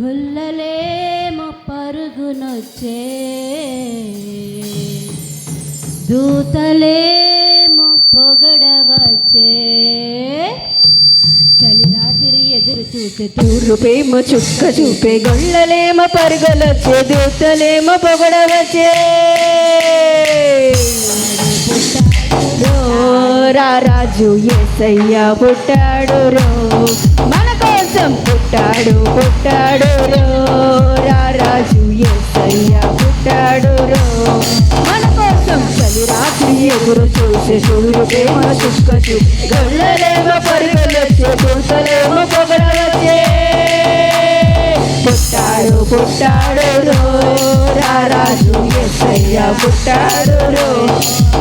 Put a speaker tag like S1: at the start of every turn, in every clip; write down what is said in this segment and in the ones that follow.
S1: గొల్లలేమో పరుగునొచ్చే, దూతలేమో పొగడవచ్చే. చలి రాత్రి ఎదురు చూసే
S2: తూర్పేమో చుక్క చూపే, గొల్లలేమో పరుగులొచ్చే, దూతలేమో పొగడవచ్చే. రాజు యేసయ్య పుట్టాడు రో, మన కోసం పుట్టాడు పుట్టాడు రో. రాజు యేసయ్య పుట్టాడు రో, మన కోసం. చలి రాత్రి ఎదురు చూసే సూర్యుడేమో చుక్క చూపే, గొల్లలేమో పరుగులొచ్చే, దూతలేమో పొగడవచ్చే. పుట్టాడు పుట్టాడు రో, రాజు యేసయ్య పుట్టాడు రో,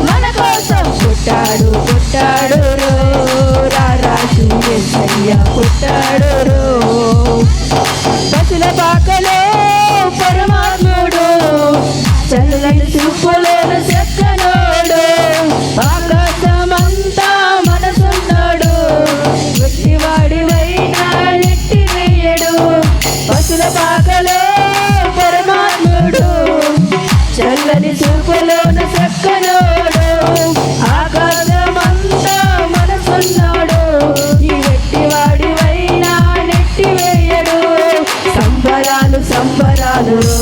S2: మన కోసం పుట్టాడు పుట్టాడు రో. రాజు యేసయ్య పుట్టాడు రో. పశుల పాకలో పరమాత్ముడు, చల్లని చూపులోను చక్కనోడు, ఆకాశమంతా మనసున్నాడు, వెట్టివాడివైనా నెట్టి వేయడు. పశుల పాకలో పరమాత్ముడు, చల్లని చూపులోను చక్కనోడు, ఆకాశమంతా మనసున్నాడు, ఈ వెట్టివాడివైనా నెట్టి వేయడు. సంబరాలు సంబరాలు రో,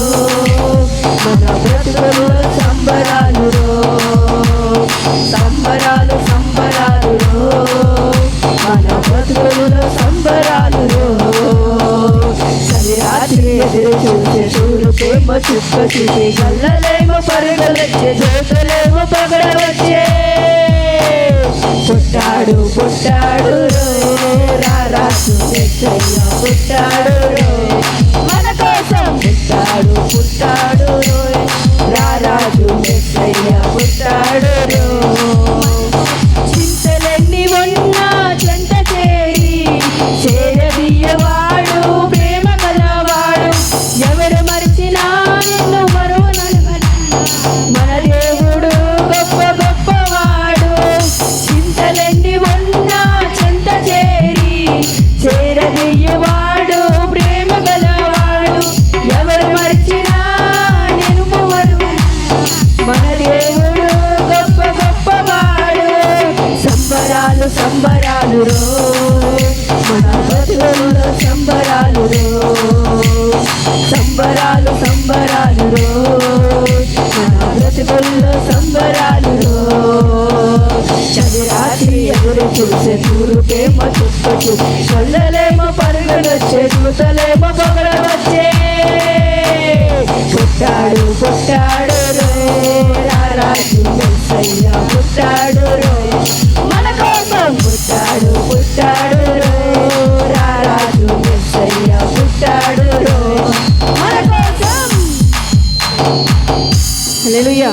S2: మన బ్రతుకులో సంబరాలు రో. సంబరాలు సంబరాలు రో, మన బ్రతుకులో సంబరాలు రో. చలి రాత్రి ఎదురు చూసే సూర్యుడేమో చుక్క చూపే, గొల్లలేమో పరుగులొచ్చే, దూతలేమో పొగడవచ్చే. పుట్టాడు పుట్టాడు రో, రాజు యేసయ్య పుట్టాడు రో, మన కోసం పుట్టాడు పుట్టాడు రో. రాజు యేసయ్య పుట్టాడు రో. చింతలెన్ని ఉన్నా చెంత చేరదీయవాడు, ప్రేమ కలవాడు, ఎవరు మరిచినా నిన్ను మరువనను, మన దేవుడు గొప్ప గొప్పవాడు. చింతలెన్ని ఉన్నా చెంత చేరదీయవాడు, ప్రేమ గలవాడు, ఎవరు మరిచినా నిన్ను మరువను, మన దేవుడు గొప్ప గొప్పవాడు. సంబరాలు సంబరాలు రో, మన బతుకులో సంబరాలు రో. సంబరాలు సంబరాలు రో, మన బ్రతుకుల్లో సంబరాలు రో. చలి రాత్రి ఎదురు చూసే సూర్యుడేమో చుక్క చూపే, గొల్లలేమో పరుగులొచ్చే, దూతలేమో పొగడవచ్చే. పుట్టాడు పుట్టాడు రో, రాజు యేసయ్య పుట్టాడు రో, మన కోసం పుట్టాడు పుట్టాడు రో. రాజు యేసయ్య పుట్టాడు రో, మన కోసం. హల్లెలూయా.